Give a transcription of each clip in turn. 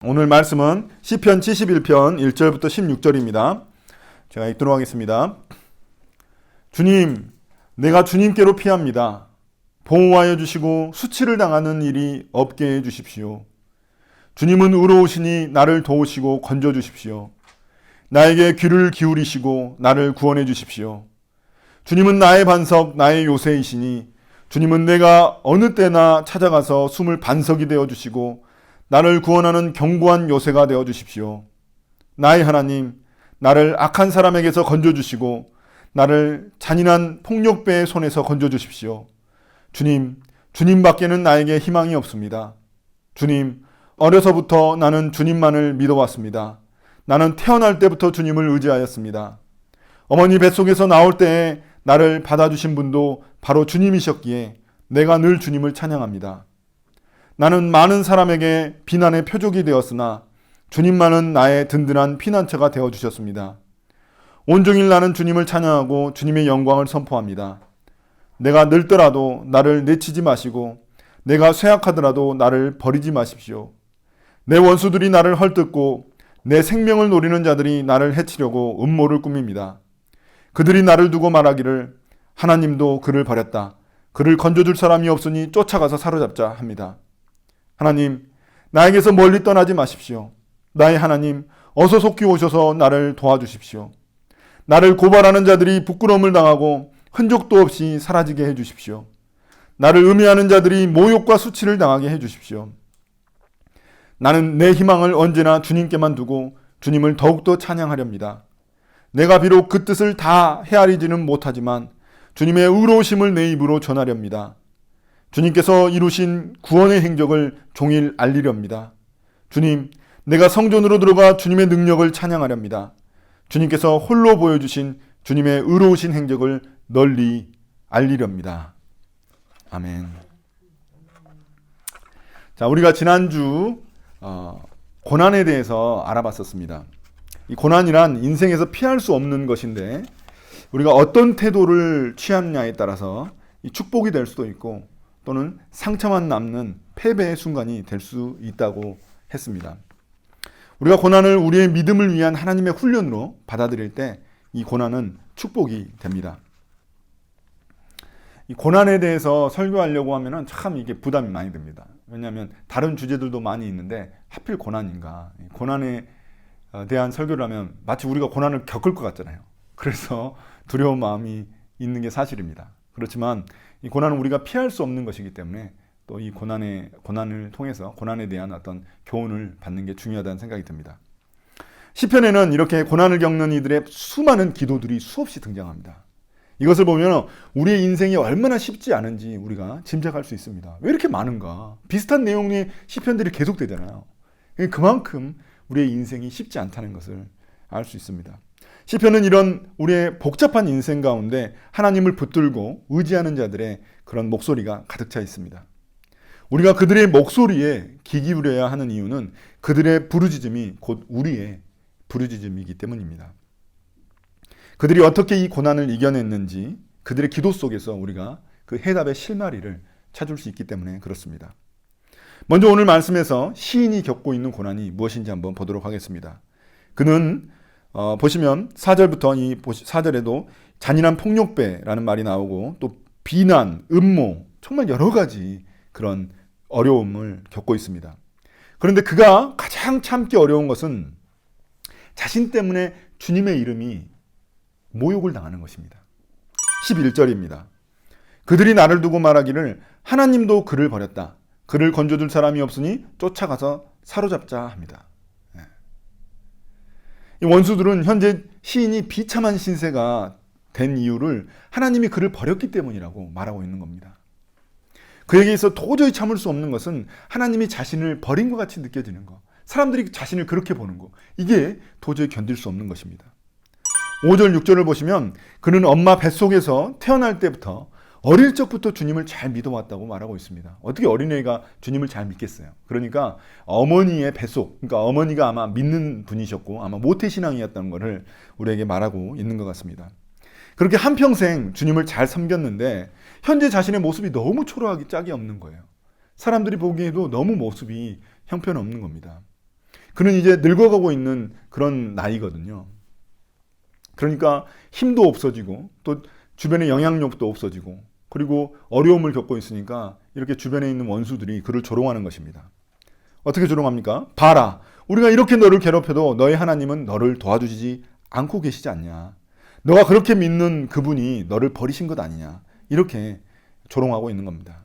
오늘 말씀은 시편 71편 1절부터 16절입니다. 제가 읽도록 하겠습니다. 주님, 내가 주님께로 피합니다. 보호하여 주시고 수치를 당하는 일이 없게 해 주십시오. 주님은 의로우시니 나를 도우시고 건져 주십시오. 나에게 귀를 기울이시고 나를 구원해 주십시오. 주님은 나의 반석, 나의 요새이시니 주님은 내가 어느 때나 찾아가서 숨을 반석이 되어 주시고 나를 구원하는 견고한 요새가 되어 주십시오. 나의 하나님, 나를 악한 사람에게서 건져 주시고 나를 잔인한 폭력배의 손에서 건져 주십시오. 주님밖에는 나에게 희망이 없습니다. 주님, 어려서부터 나는 주님만을 믿어왔습니다. 나는 태어날 때부터 주님을 의지하였습니다. 어머니 뱃속에서 나올 때에 나를 받아주신 분도 바로 주님이셨기에 내가 늘 주님을 찬양합니다. 나는 많은 사람에게 비난의 표적이 되었으나 주님만은 나의 든든한 피난처가 되어주셨습니다. 온종일 나는 주님을 찬양하고 주님의 영광을 선포합니다. 내가 늙더라도 나를 내치지 마시고 내가 쇠약하더라도 나를 버리지 마십시오. 내 원수들이 나를 헐뜯고 내 생명을 노리는 자들이 나를 해치려고 음모를 꾸밉니다. 그들이 나를 두고 말하기를 하나님도 그를 버렸다. 그를 건져줄 사람이 없으니 쫓아가서 사로잡자 합니다. 하나님, 나에게서 멀리 떠나지 마십시오. 나의 하나님, 어서 속히 오셔서 나를 도와주십시오. 나를 고발하는 자들이 부끄러움을 당하고 흔적도 없이 사라지게 해주십시오. 나를 음해하는 자들이 모욕과 수치를 당하게 해주십시오. 나는 내 희망을 언제나 주님께만 두고 주님을 더욱더 찬양하렵니다. 내가 비록 그 뜻을 다 헤아리지는 못하지만 주님의 의로우심을 내 입으로 전하렵니다. 주님께서 이루신 구원의 행적을 종일 알리렵니다. 주님, 내가 성전으로 들어가 주님의 능력을 찬양하렵니다. 주님께서 홀로 보여주신 주님의 의로우신 행적을 널리 알리렵니다. 아멘. 자, 우리가 지난주 고난에 대해서 알아봤었습니다. 이 고난이란 인생에서 피할 수 없는 것인데 우리가 어떤 태도를 취하느냐에 따라서 이 축복이 될 수도 있고 또는 상처만 남는 패배의 순간이 될 수 있다고 했습니다. 우리가 고난을 우리의 믿음을 위한 하나님의 훈련으로 받아들일 때 이 고난은 축복이 됩니다. 이 고난에 대해서 설교하려고 하면 참 이게 부담이 많이 듭니다. 왜냐하면 다른 주제들도 많이 있는데 하필 고난인가. 고난에 대한 설교를 하면 마치 우리가 고난을 겪을 것 같잖아요. 그래서 두려운 마음이 있는 게 사실입니다. 그렇지만 이 고난은 우리가 피할 수 없는 것이기 때문에 또 이 고난을 통해서 고난에 대한 어떤 교훈을 받는 게 중요하다는 생각이 듭니다. 시편에는 이렇게 고난을 겪는 이들의 수많은 기도들이 수없이 등장합니다. 이것을 보면 우리의 인생이 얼마나 쉽지 않은지 우리가 짐작할 수 있습니다. 왜 이렇게 많은가? 비슷한 내용의 시편들이 계속되잖아요. 그만큼 우리의 인생이 쉽지 않다는 것을 알 수 있습니다. 시편은 이런 우리의 복잡한 인생 가운데 하나님을 붙들고 의지하는 자들의 그런 목소리가 가득 차 있습니다. 우리가 그들의 목소리에 귀 기울여야 하는 이유는 그들의 부르짖음이 곧 우리의 부르짖음이기 때문입니다. 그들이 어떻게 이 고난을 이겨냈는지 그들의 기도 속에서 우리가 그 해답의 실마리를 찾을 수 있기 때문에 그렇습니다. 먼저 오늘 말씀에서 시인이 겪고 있는 고난이 무엇인지 한번 보도록 하겠습니다. 그는 보시면 4절부터 이 4절에도 잔인한 폭력배라는 말이 나오고 또 비난, 음모 정말 여러 가지 그런 어려움을 겪고 있습니다. 그런데 그가 가장 참기 어려운 것은 자신 때문에 주님의 이름이 모욕을 당하는 것입니다. 11절입니다. 그들이 나를 두고 말하기를 하나님도 그를 버렸다. 그를 건져줄 사람이 없으니 쫓아가서 사로잡자 합니다. 이 원수들은 현재 시인이 비참한 신세가 된 이유를 하나님이 그를 버렸기 때문이라고 말하고 있는 겁니다. 그에게 있어 도저히 참을 수 없는 것은 하나님이 자신을 버린 것 같이 느껴지는 것. 사람들이 자신을 그렇게 보는 것. 이게 도저히 견딜 수 없는 것입니다. 5절, 6절을 보시면 그는 엄마 뱃속에서 태어날 때부터 어릴 적부터 주님을 잘 믿어왔다고 말하고 있습니다. 어떻게 어린애가 주님을 잘 믿겠어요? 그러니까 어머니의 뱃속, 그러니까 어머니가 아마 믿는 분이셨고 아마 모태신앙이었다는 것을 우리에게 말하고 있는 것 같습니다. 그렇게 한평생 주님을 잘 섬겼는데 현재 자신의 모습이 너무 초라하기 짝이 없는 거예요. 사람들이 보기에도 너무 모습이 형편없는 겁니다. 그는 이제 늙어가고 있는 그런 나이거든요. 그러니까 힘도 없어지고 또 주변에 영향력도 없어지고 그리고 어려움을 겪고 있으니까 이렇게 주변에 있는 원수들이 그를 조롱하는 것입니다. 어떻게 조롱합니까? 봐라, 우리가 이렇게 너를 괴롭혀도 너의 하나님은 너를 도와주지 않고 계시지 않냐. 너가 그렇게 믿는 그분이 너를 버리신 것 아니냐. 이렇게 조롱하고 있는 겁니다.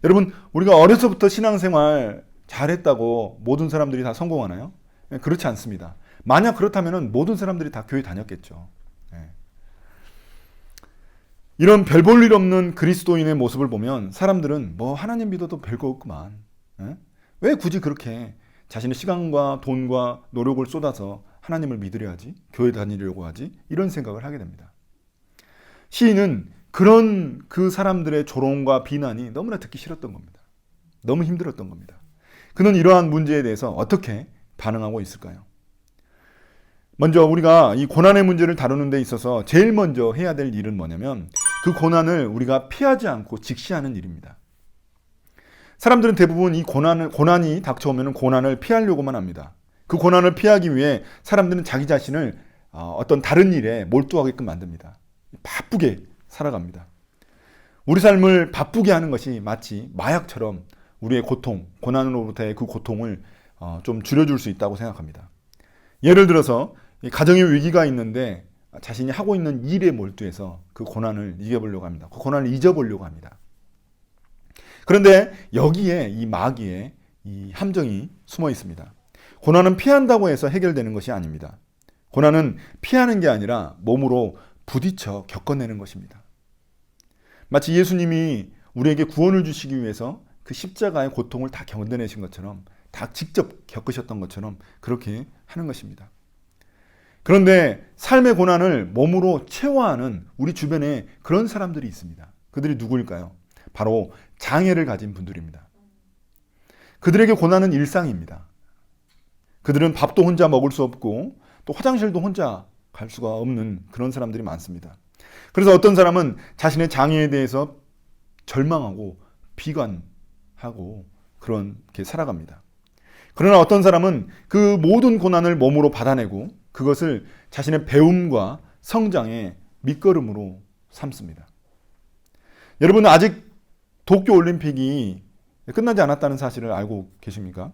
여러분, 우리가 어려서부터 신앙생활 잘했다고 모든 사람들이 다 성공하나요? 그렇지 않습니다. 만약 그렇다면 모든 사람들이 다 교회 다녔겠죠. 이런 별 볼 일 없는 그리스도인의 모습을 보면 사람들은 뭐 하나님 믿어도 별거 없구만. 왜 굳이 그렇게 자신의 시간과 돈과 노력을 쏟아서 하나님을 믿으려 하지? 교회 다니려고 하지? 이런 생각을 하게 됩니다. 시인은 그런 그 사람들의 조롱과 비난이 너무나 듣기 싫었던 겁니다. 너무 힘들었던 겁니다. 그는 이러한 문제에 대해서 어떻게 반응하고 있을까요? 먼저 우리가 이 고난의 문제를 다루는 데 있어서 제일 먼저 해야 될 일은 뭐냐면 그 고난을 우리가 피하지 않고 직시하는 일입니다. 사람들은 대부분 이 고난이 닥쳐오면 고난을 피하려고만 합니다. 그 고난을 피하기 위해 사람들은 자기 자신을 어떤 다른 일에 몰두하게끔 만듭니다. 바쁘게 살아갑니다. 우리 삶을 바쁘게 하는 것이 마치 마약처럼 우리의 고통, 고난으로부터의 그 고통을 좀 줄여줄 수 있다고 생각합니다. 예를 들어서 가정에 위기가 있는데 자신이 하고 있는 일에 몰두해서 그 고난을 이겨보려고 합니다. 그 고난을 잊어보려고 합니다. 그런데 여기에 이 마귀의 이 함정이 숨어 있습니다. 고난은 피한다고 해서 해결되는 것이 아닙니다. 고난은 피하는 게 아니라 몸으로 부딪혀 겪어내는 것입니다. 마치 예수님이 우리에게 구원을 주시기 위해서 그 십자가의 고통을 다 견뎌내신 것처럼 다 직접 겪으셨던 것처럼 그렇게 하는 것입니다. 그런데 삶의 고난을 몸으로 체화하는 우리 주변에 그런 사람들이 있습니다. 그들이 누구일까요? 바로 장애를 가진 분들입니다. 그들에게 고난은 일상입니다. 그들은 밥도 혼자 먹을 수 없고 또 화장실도 혼자 갈 수가 없는 그런 사람들이 많습니다. 그래서 어떤 사람은 자신의 장애에 대해서 절망하고 비관하고 그렇게 살아갑니다. 그러나 어떤 사람은 그 모든 고난을 몸으로 받아내고 그것을 자신의 배움과 성장의 밑거름으로 삼습니다. 여러분, 아직 도쿄올림픽이 끝나지 않았다는 사실을 알고 계십니까?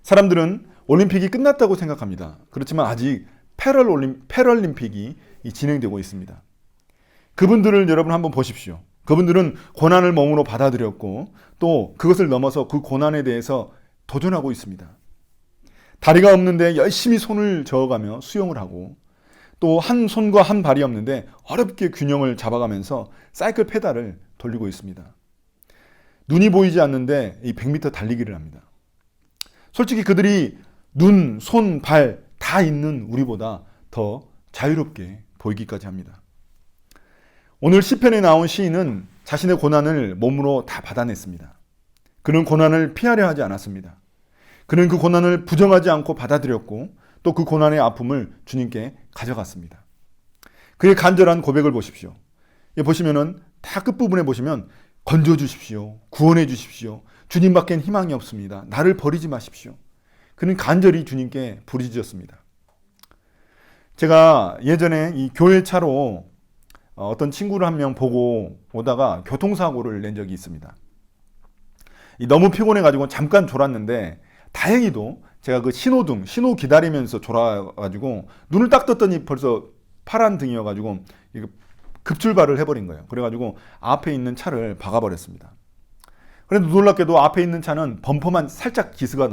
사람들은 올림픽이 끝났다고 생각합니다. 그렇지만 아직 패럴림픽이 진행되고 있습니다. 그분들을 여러분 한번 보십시오. 그분들은 고난을 몸으로 받아들였고 또 그것을 넘어서 그 고난에 대해서 도전하고 있습니다. 다리가 없는데 열심히 손을 저어가며 수영을 하고 또 한 손과 한 발이 없는데 어렵게 균형을 잡아가면서 사이클 페달을 돌리고 있습니다. 눈이 보이지 않는데 이 100m 달리기를 합니다. 솔직히 그들이 눈, 손, 발 다 있는 우리보다 더 자유롭게 보이기까지 합니다. 오늘 시편에 나온 시인은 자신의 고난을 몸으로 다 받아냈습니다. 그는 고난을 피하려 하지 않았습니다. 그는 그 고난을 부정하지 않고 받아들였고 또 그 고난의 아픔을 주님께 가져갔습니다. 그의 간절한 고백을 보십시오. 보시면은 다 끝부분에 보시면 건져주십시오. 구원해 주십시오. 주님밖엔 희망이 없습니다. 나를 버리지 마십시오. 그는 간절히 주님께 부르짖었습니다. 제가 예전에 이 교회 차로 어떤 친구를 한 명 보고 오다가 교통사고를 낸 적이 있습니다. 너무 피곤해가지고 잠깐 졸았는데 다행히도 제가 그 신호 기다리면서 졸아가지고 눈을 딱 떴더니 벌써 파란 등이어가지고 급출발을 해버린 거예요. 그래가지고 앞에 있는 차를 박아버렸습니다. 그런데 놀랍게도 앞에 있는 차는 범퍼만 살짝 기스가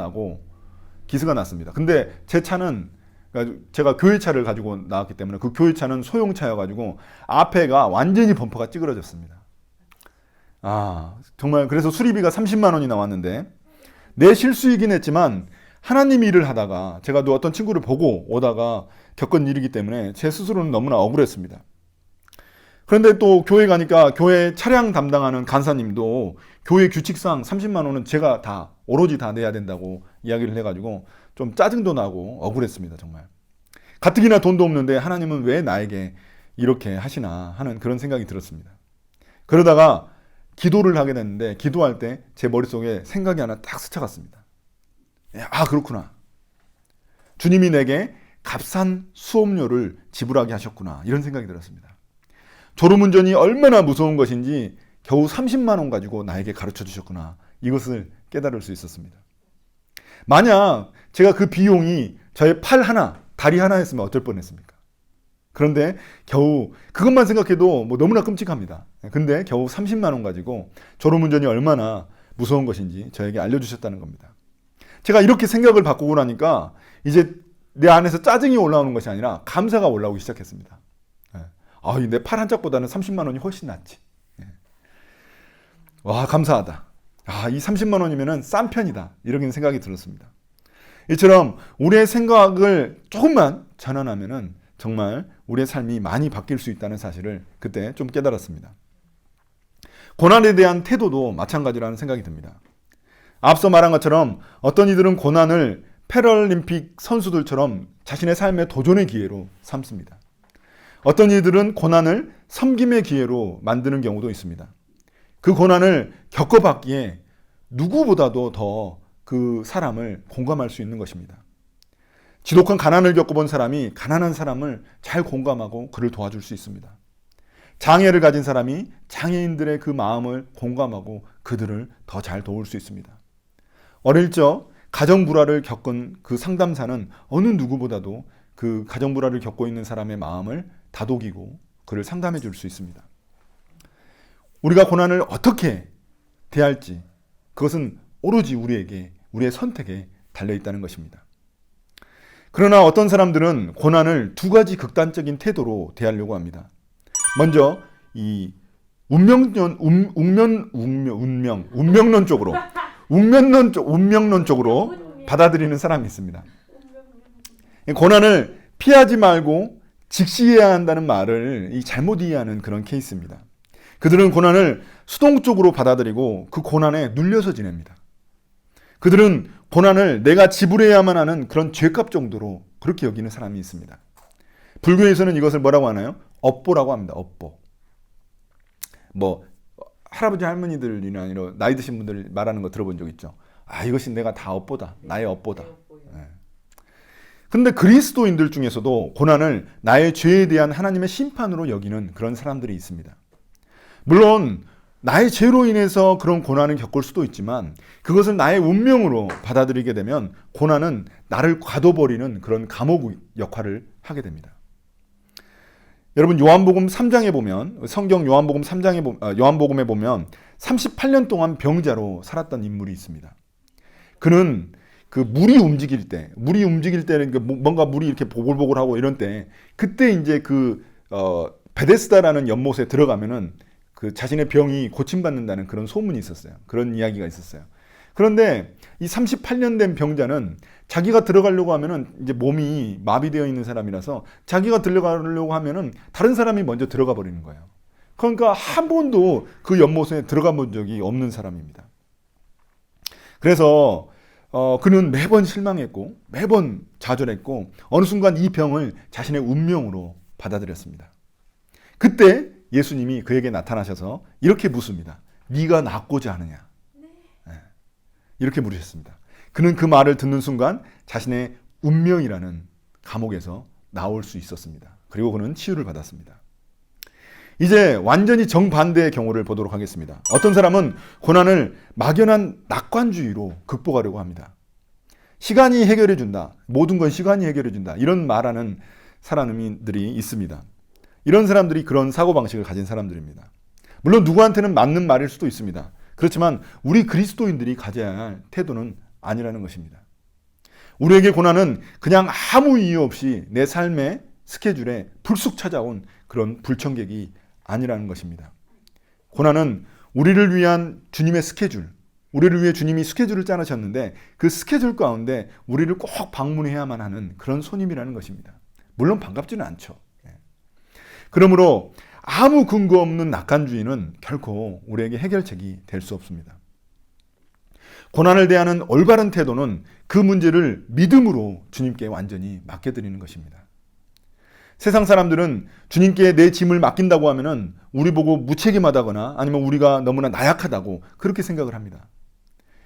났습니다. 근데 제 차는 제가 교회차를 가지고 나왔기 때문에 그 교회차는 소형차여가지고 앞에가 완전히 범퍼가 찌그러졌습니다. 정말 그래서 수리비가 30만 원이 나왔는데 내 실수이긴 했지만 하나님 일을 하다가 제가 또 어떤 친구를 보고 오다가 겪은 일이기 때문에 제 스스로는 너무나 억울했습니다. 그런데 또 교회 가니까 교회 차량 담당하는 간사님도 교회 규칙상 30만 원은 제가 오로지 다 내야 된다고 이야기를 해가지고 좀 짜증도 나고 억울했습니다. 정말 가뜩이나 돈도 없는데 하나님은 왜 나에게 이렇게 하시나 하는 그런 생각이 들었습니다. 그러다가 기도를 하게 됐는데 기도할 때 제 머릿속에 생각이 하나 딱 스쳐갔습니다. 아, 그렇구나. 주님이 내게 값싼 수업료를 지불하게 하셨구나. 이런 생각이 들었습니다. 졸음운전이 얼마나 무서운 것인지 겨우 30만 원 가지고 나에게 가르쳐 주셨구나. 이것을 깨달을 수 있었습니다. 만약 제가 그 비용이 저의 팔 하나, 다리 하나였으면 어쩔 뻔했습니까? 그런데 겨우 그것만 생각해도 뭐 너무나 끔찍합니다. 근데 겨우 30만 원 가지고 졸음운전이 얼마나 무서운 것인지 저에게 알려주셨다는 겁니다. 제가 이렇게 생각을 바꾸고 나니까 이제 내 안에서 짜증이 올라오는 것이 아니라 감사가 올라오기 시작했습니다. 내 팔 한 짝보다는 30만 원이 훨씬 낫지. 와, 감사하다. 이 30만 원이면 싼 편이다. 이런 생각이 들었습니다. 이처럼 우리의 생각을 조금만 전환하면은 정말 우리의 삶이 많이 바뀔 수 있다는 사실을 그때 좀 깨달았습니다. 고난에 대한 태도도 마찬가지라는 생각이 듭니다. 앞서 말한 것처럼 어떤 이들은 고난을 패럴림픽 선수들처럼 자신의 삶의 도전의 기회로 삼습니다. 어떤 이들은 고난을 섬김의 기회로 만드는 경우도 있습니다. 그 고난을 겪어봤기에 누구보다도 더 그 사람을 공감할 수 있는 것입니다. 지독한 가난을 겪어본 사람이 가난한 사람을 잘 공감하고 그를 도와줄 수 있습니다. 장애를 가진 사람이 장애인들의 그 마음을 공감하고 그들을 더 잘 도울 수 있습니다. 어릴 적 가정 불화를 겪은 그 상담사는 어느 누구보다도 그 가정 불화를 겪고 있는 사람의 마음을 다독이고 그를 상담해 줄 수 있습니다. 우리가 고난을 어떻게 대할지 그것은 오로지 우리의 선택에 달려있다는 것입니다. 그러나 어떤 사람들은 고난을 두 가지 극단적인 태도로 대하려고 합니다. 먼저 이 운명론 쪽으로 받아들이는 사람이 있습니다. 고난을 피하지 말고 직시해야 한다는 말을 잘못 이해하는 그런 케이스입니다. 그들은 고난을 수동적으로 받아들이고 그 고난에 눌려서 지냅니다. 그들은 고난을 내가 지불해야만 하는 그런 죄값 정도로 그렇게 여기는 사람이 있습니다. 불교에서는 이것을 뭐라고 하나요? 업보라고 합니다. 업보. 뭐 할아버지 할머니들이나 이런 나이 드신 분들 말하는 거 들어본 적 있죠? 이것이 내가 다 업보다. 나의 업보다. 그런데 그리스도인들 중에서도 고난을 나의 죄에 대한 하나님의 심판으로 여기는 그런 사람들이 있습니다. 물론 나의 죄로 인해서 그런 고난을 겪을 수도 있지만 그것을 나의 운명으로 받아들이게 되면 고난은 나를 가둬버리는 그런 감옥 역할을 하게 됩니다. 여러분 요한복음 3장에 보면 성경 요한복음 3장에 요한복음에 보면 38년 동안 병자로 살았던 인물이 있습니다. 그는 그 물이 움직일 때는 뭔가 물이 이렇게 보글보글하고 이런 때 그때 이제 베데스다라는 연못에 들어가면은 그 자신의 병이 고침받는다는 그런 소문이 있었어요. 그런 이야기가 있었어요. 그런데 이 38년 된 병자는 자기가 들어가려고 하면은 이제 몸이 마비되어 있는 사람이라서 자기가 들어가려고 하면은 다른 사람이 먼저 들어가 버리는 거예요. 그러니까 한 번도 그 연못에 들어가 본 적이 없는 사람입니다. 그래서 그는 매번 실망했고 매번 좌절했고 어느 순간 이 병을 자신의 운명으로 받아들였습니다. 그때 예수님이 그에게 나타나셔서 이렇게 묻습니다. 네가 낫고자 하느냐? 이렇게 물으셨습니다. 그는 그 말을 듣는 순간 자신의 운명이라는 감옥에서 나올 수 있었습니다. 그리고 그는 치유를 받았습니다. 이제 완전히 정반대의 경우를 보도록 하겠습니다. 어떤 사람은 고난을 막연한 낙관주의로 극복하려고 합니다. 시간이 해결해 준다. 모든 건 시간이 해결해 준다. 이런 말하는 사람들이 있습니다. 이런 사람들이 그런 사고방식을 가진 사람들입니다. 물론 누구한테는 맞는 말일 수도 있습니다. 그렇지만 우리 그리스도인들이 가져야 할 태도는 아니라는 것입니다. 우리에게 고난은 그냥 아무 이유 없이 내 삶의 스케줄에 불쑥 찾아온 그런 불청객이 아니라는 것입니다. 고난은 우리를 위한 주님의 스케줄, 우리를 위해 주님이 스케줄을 짜놓으셨는데 그 스케줄 가운데 우리를 꼭 방문해야만 하는 그런 손님이라는 것입니다. 물론 반갑지는 않죠. 그러므로 아무 근거 없는 낙관주의는 결코 우리에게 해결책이 될 수 없습니다. 고난을 대하는 올바른 태도는 그 문제를 믿음으로 주님께 완전히 맡겨드리는 것입니다. 세상 사람들은 주님께 내 짐을 맡긴다고 하면은 우리 보고 무책임하다거나 아니면 우리가 너무나 나약하다고 그렇게 생각을 합니다.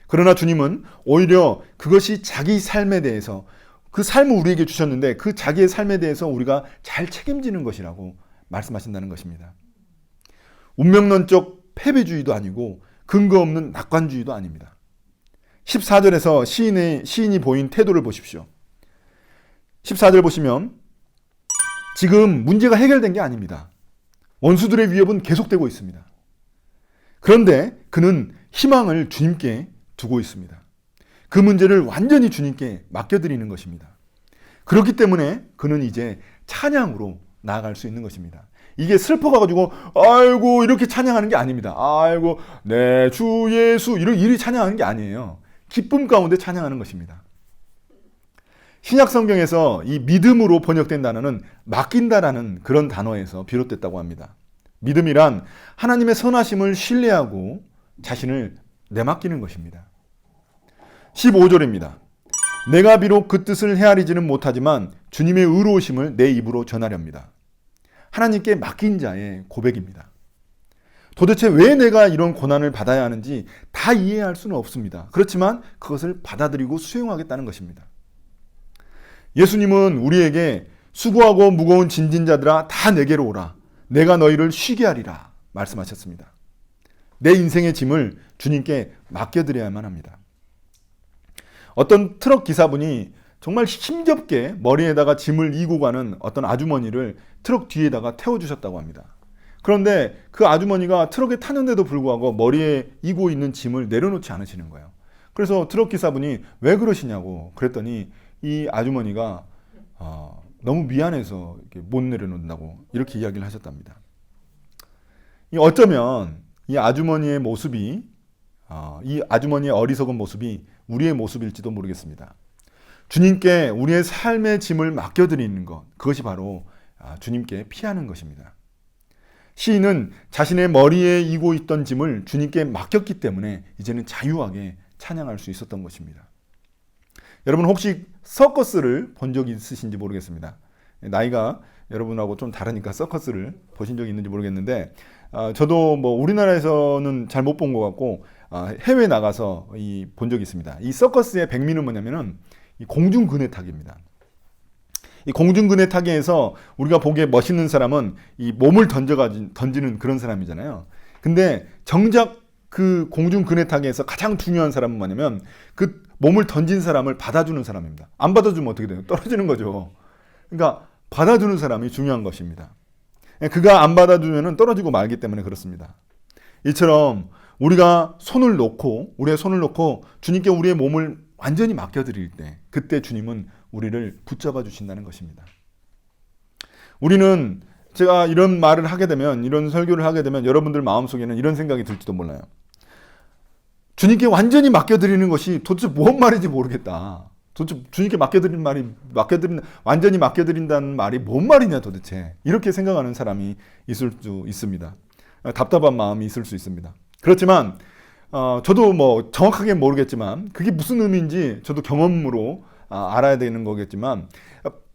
그러나 주님은 오히려 그것이 자기 삶에 대해서, 그 삶을 우리에게 주셨는데 그 자기의 삶에 대해서 우리가 잘 책임지는 것이라고 말씀하신다는 것입니다. 운명론적 패배주의도 아니고 근거 없는 낙관주의도 아닙니다. 14절에서 시인이 보인 태도를 보십시오. 14절 보시면 지금 문제가 해결된 게 아닙니다. 원수들의 위협은 계속되고 있습니다. 그런데 그는 희망을 주님께 두고 있습니다. 그 문제를 완전히 주님께 맡겨드리는 것입니다. 그렇기 때문에 그는 이제 찬양으로 나아갈 수 있는 것입니다. 이게 슬퍼가지고 아이고 이렇게 찬양하는 게 아닙니다. 아이고 내 주 예수 이리 찬양하는 게 아니에요. 기쁨 가운데 찬양하는 것입니다. 신약 성경에서 이 믿음으로 번역된 단어는 맡긴다라는 그런 단어에서 비롯됐다고 합니다. 믿음이란 하나님의 선하심을 신뢰하고 자신을 내맡기는 것입니다. 15절입니다. 내가 비록 그 뜻을 헤아리지는 못하지만 주님의 의로우심을 내 입으로 전하렵니다. 하나님께 맡긴 자의 고백입니다. 도대체 왜 내가 이런 고난을 받아야 하는지 다 이해할 수는 없습니다. 그렇지만 그것을 받아들이고 수용하겠다는 것입니다. 예수님은 우리에게 수고하고 무거운 짐진자들아 다 내게로 오라. 내가 너희를 쉬게 하리라 말씀하셨습니다. 내 인생의 짐을 주님께 맡겨드려야만 합니다. 어떤 트럭 기사분이 정말 힘겹게 머리에다가 짐을 이고 가는 어떤 아주머니를 트럭 뒤에다가 태워주셨다고 합니다. 그런데 그 아주머니가 트럭에 타는데도 불구하고 머리에 이고 있는 짐을 내려놓지 않으시는 거예요. 그래서 트럭 기사분이 왜 그러시냐고 그랬더니 이 아주머니가 너무 미안해서 이렇게 못 내려놓는다고 이렇게 이야기를 하셨답니다. 어쩌면 이 아주머니의 모습이 이 아주머니의 어리석은 모습이 우리의 모습일지도 모르겠습니다. 주님께 우리의 삶의 짐을 맡겨드리는 것, 그것이 바로 주님께 피하는 것입니다. 시인은 자신의 머리에 이고 있던 짐을 주님께 맡겼기 때문에 이제는 자유하게 찬양할 수 있었던 것입니다. 여러분 혹시 서커스를 본 적이 있으신지 모르겠습니다. 나이가 여러분하고 좀 다르니까 서커스를 보신 적이 있는지 모르겠는데 저도 뭐 우리나라에서는 잘 못 본 것 같고 해외 나가서 본 적이 있습니다. 이 서커스의 백미는 뭐냐면은 이 공중근해타기입니다. 이 공중근해타기에서 우리가 보기에 멋있는 사람은 이 몸을 던지는 그런 사람이잖아요. 근데 정작 그 공중근해타기에서 가장 중요한 사람은 뭐냐면 그 몸을 던진 사람을 받아주는 사람입니다. 안 받아주면 어떻게 돼요? 떨어지는 거죠. 그러니까 받아주는 사람이 중요한 것입니다. 그가 안 받아주면 떨어지고 말기 때문에 그렇습니다. 이처럼 우리가 우리의 손을 놓고 주님께 우리의 몸을 완전히 맡겨드릴 때 그때 주님은 우리를 붙잡아 주신다는 것입니다. 우리는 제가 이런 말을 하게 되면 이런 설교를 하게 되면 여러분들 마음속에는 이런 생각이 들지도 몰라요. 주님께 완전히 맡겨드리는 것이 도대체 무슨 말인지 모르겠다. 도대체 주님께 완전히 맡겨드린다는 말이 뭔 말이냐 도대체. 이렇게 생각하는 사람이 있을 수 있습니다. 답답한 마음이 있을 수 있습니다. 그렇지만 저도 뭐 정확하게 모르겠지만 그게 무슨 의미인지 저도 경험으로 알아야 되는 거겠지만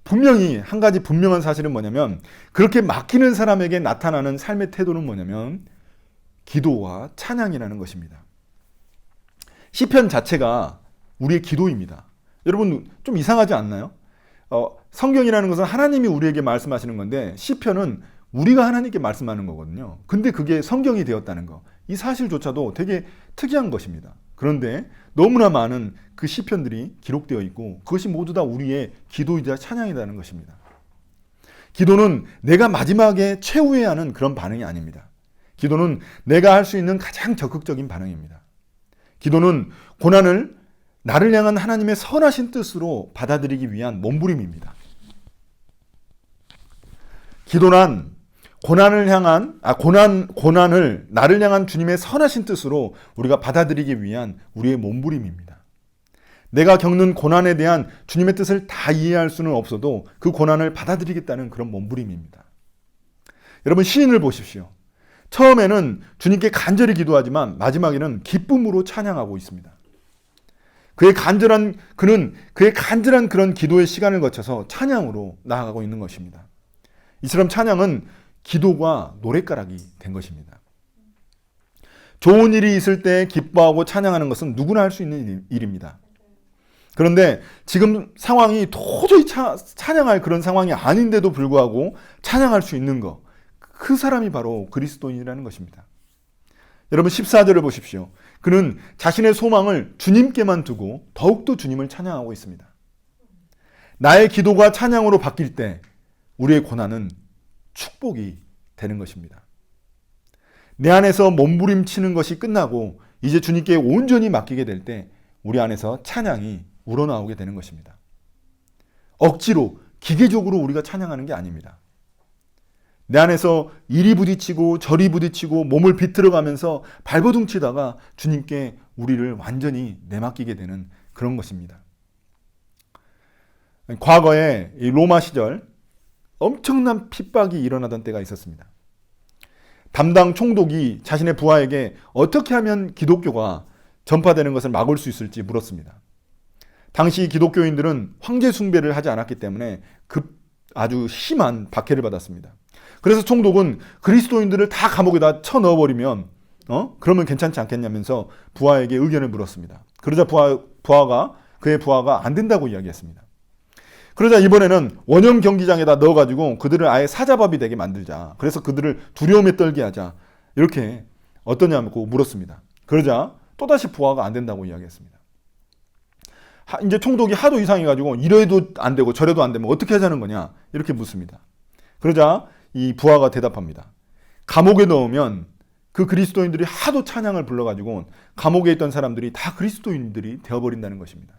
분명히 한 가지 분명한 사실은 뭐냐면 그렇게 맡기는 사람에게 나타나는 삶의 태도는 뭐냐면 기도와 찬양이라는 것입니다. 시편 자체가 우리의 기도입니다. 여러분 좀 이상하지 않나요? 성경이라는 것은 하나님이 우리에게 말씀하시는 건데 시편은 우리가 하나님께 말씀하는 거거든요. 근데 그게 성경이 되었다는 거. 이 사실조차도 되게 특이한 것입니다. 그런데 너무나 많은 그 시편들이 기록되어 있고 그것이 모두 다 우리의 기도이자 찬양이라는 것입니다. 기도는 내가 마지막에 최후에 하는 그런 반응이 아닙니다. 기도는 내가 할 수 있는 가장 적극적인 반응입니다. 기도는 고난을 나를 향한 하나님의 선하신 뜻으로 받아들이기 위한 몸부림입니다. 기도란 고난을 나를 향한 주님의 선하신 뜻으로 우리가 받아들이기 위한 우리의 몸부림입니다. 내가 겪는 고난에 대한 주님의 뜻을 다 이해할 수는 없어도 그 고난을 받아들이겠다는 그런 몸부림입니다. 여러분 시인을 보십시오. 처음에는 주님께 간절히 기도하지만 마지막에는 기쁨으로 찬양하고 있습니다. 그는 그의 간절한 그런 기도의 시간을 거쳐서 찬양으로 나아가고 있는 것입니다. 이처럼 찬양은 기도가 노랫가락이 된 것입니다. 좋은 일이 있을 때 기뻐하고 찬양하는 것은 누구나 할 수 있는 일입니다. 그런데 지금 상황이 도저히 찬양할 그런 상황이 아닌데도 불구하고 찬양할 수 있는 것, 그 사람이 바로 그리스도인이라는 것입니다. 여러분 14절을 보십시오. 그는 자신의 소망을 주님께만 두고 더욱더 주님을 찬양하고 있습니다. 나의 기도가 찬양으로 바뀔 때 우리의 고난은 축복이 되는 것입니다. 내 안에서 몸부림치는 것이 끝나고 이제 주님께 온전히 맡기게 될 때 우리 안에서 찬양이 우러나오게 되는 것입니다. 억지로 기계적으로 우리가 찬양하는 게 아닙니다. 내 안에서 이리 부딪히고 저리 부딪히고 몸을 비틀어가면서 발버둥치다가 주님께 우리를 완전히 내맡기게 되는 그런 것입니다. 과거에 로마 시절 엄청난 핍박이 일어나던 때가 있었습니다. 담당 총독이 자신의 부하에게 어떻게 하면 기독교가 전파되는 것을 막을 수 있을지 물었습니다. 당시 기독교인들은 황제 숭배를 하지 않았기 때문에 아주 심한 박해를 받았습니다. 그래서 총독은 그리스도인들을 다 감옥에다 쳐넣어버리면 그러면 괜찮지 않겠냐면서 부하에게 의견을 물었습니다. 그러자 그의 부하가 안 된다고 이야기했습니다. 그러자 이번에는 원형 경기장에다 넣어가지고 그들을 아예 사자밥이 되게 만들자. 그래서 그들을 두려움에 떨게 하자. 이렇게 어떠냐고 물었습니다. 그러자 또다시 부하가 안 된다고 이야기했습니다. 이제 총독이 하도 이상해가지고 이래도 안 되고 저래도 안 되면 어떻게 하자는 거냐 이렇게 묻습니다. 그러자 이 부하가 대답합니다. 감옥에 넣으면 그 그리스도인들이 하도 찬양을 불러가지고 감옥에 있던 사람들이 다 그리스도인들이 되어버린다는 것입니다.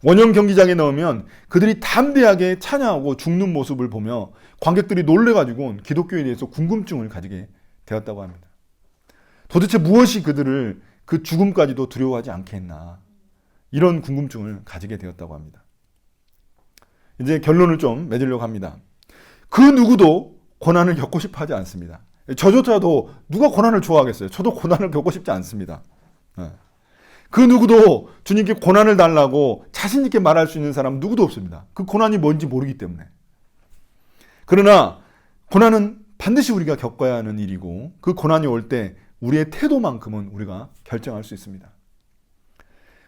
원형 경기장에 넣으면 그들이 담대하게 찬양하고 죽는 모습을 보며 관객들이 놀래가지고 기독교에 대해서 궁금증을 가지게 되었다고 합니다. 도대체 무엇이 그들을 그 죽음까지도 두려워하지 않게 했나 이런 궁금증을 가지게 되었다고 합니다. 이제 결론을 좀 맺으려고 합니다. 그 누구도 고난을 겪고 싶어 하지 않습니다. 저조차도 누가 고난을 좋아하겠어요? 저도 고난을 겪고 싶지 않습니다. 그 누구도 주님께 고난을 달라고 자신 있게 말할 수 있는 사람 누구도 없습니다. 그 고난이 뭔지 모르기 때문에. 그러나 고난은 반드시 우리가 겪어야 하는 일이고 그 고난이 올 때 우리의 태도만큼은 우리가 결정할 수 있습니다.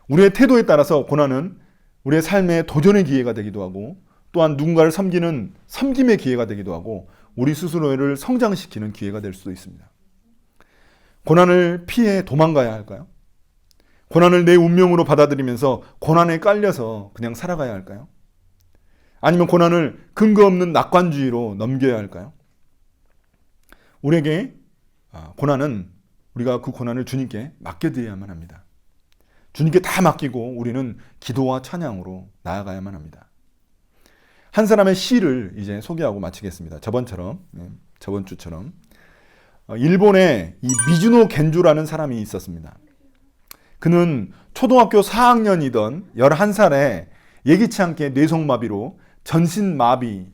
우리의 태도에 따라서 고난은 우리의 삶의 도전의 기회가 되기도 하고 또한 누군가를 섬기는 섬김의 기회가 되기도 하고 우리 스스로를 성장시키는 기회가 될 수도 있습니다. 고난을 피해 도망가야 할까요? 고난을 내 운명으로 받아들이면서 고난에 깔려서 그냥 살아가야 할까요? 아니면 고난을 근거 없는 낙관주의로 넘겨야 할까요? 우리에게 고난은 우리가 그 고난을 주님께 맡겨드려야만 합니다. 주님께 다 맡기고 우리는 기도와 찬양으로 나아가야만 합니다. 한 사람의 시를 이제 소개하고 마치겠습니다. 저번 주처럼 일본에 이 미즈노 겐조라는 사람이 있었습니다. 그는 초등학교 4학년이던 11살에 예기치 않게 뇌성마비로 전신마비를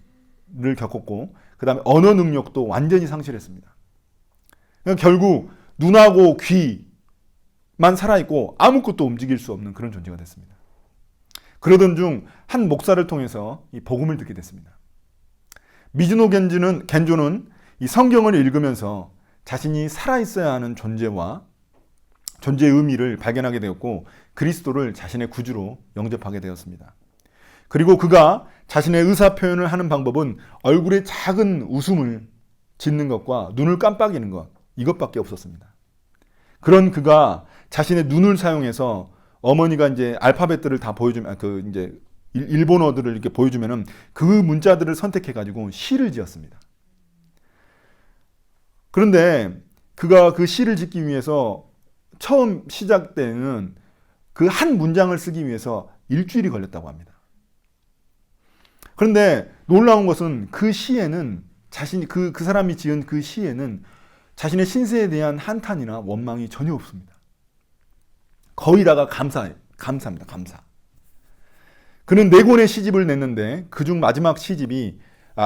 겪었고 그 다음에 언어 능력도 완전히 상실했습니다. 그러니까 결국 눈하고 귀만 살아있고 아무것도 움직일 수 없는 그런 존재가 됐습니다. 그러던 중 한 목사를 통해서 이 복음을 듣게 됐습니다. 미즈노 겐조는 이 성경을 읽으면서 자신이 살아있어야 하는 존재와 존재의 의미를 발견하게 되었고 그리스도를 자신의 구주로 영접하게 되었습니다. 그리고 그가 자신의 의사 표현을 하는 방법은 얼굴에 작은 웃음을 짓는 것과 눈을 깜빡이는 것 이것밖에 없었습니다. 그런 그가 자신의 눈을 사용해서 어머니가 이제 알파벳들을 다 보여주면 이제 일본어들을 이렇게 보여주면은 그 문자들을 선택해 가지고 시를 지었습니다. 그런데 그가 그 시를 짓기 위해서 처음 시작 때는 그 한 문장을 쓰기 위해서 일주일이 걸렸다고 합니다. 그런데 놀라운 것은 그 시에는 그 사람이 지은 그 시에는 자신의 신세에 대한 한탄이나 원망이 전혀 없습니다. 거의 다가 감사입니다. 감사. 그는 4권의 시집을 냈는데 그중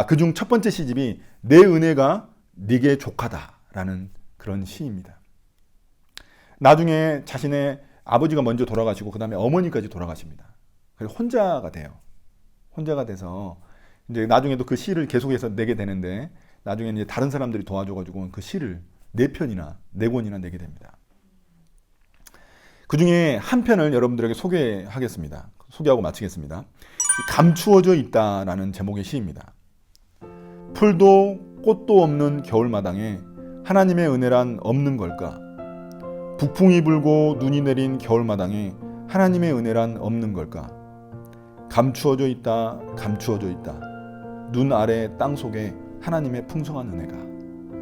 그중 첫 번째 시집이 내 은혜가 네게 족하다라는 그런 시입니다. 나중에 자신의 아버지가 먼저 돌아가시고 그 다음에 어머니까지 돌아가십니다. 그래서 혼자가 돼요. 혼자가 돼서 이제 나중에도 그 시를 계속해서 내게 되는데 나중에 이제 다른 사람들이 도와줘가지고 그 시를 4편이나 4권이나 내게 됩니다. 그 중에 한 편을 여러분들에게 소개하겠습니다. 소개하고 마치겠습니다. 감추어져 있다라는 제목의 시입니다. 풀도 꽃도 없는 겨울마당에 하나님의 은혜란 없는 걸까? 북풍이 불고 눈이 내린 겨울마당에 하나님의 은혜란 없는 걸까? 감추어져 있다, 감추어져 있다. 눈 아래 땅 속에 하나님의 풍성한 은혜가.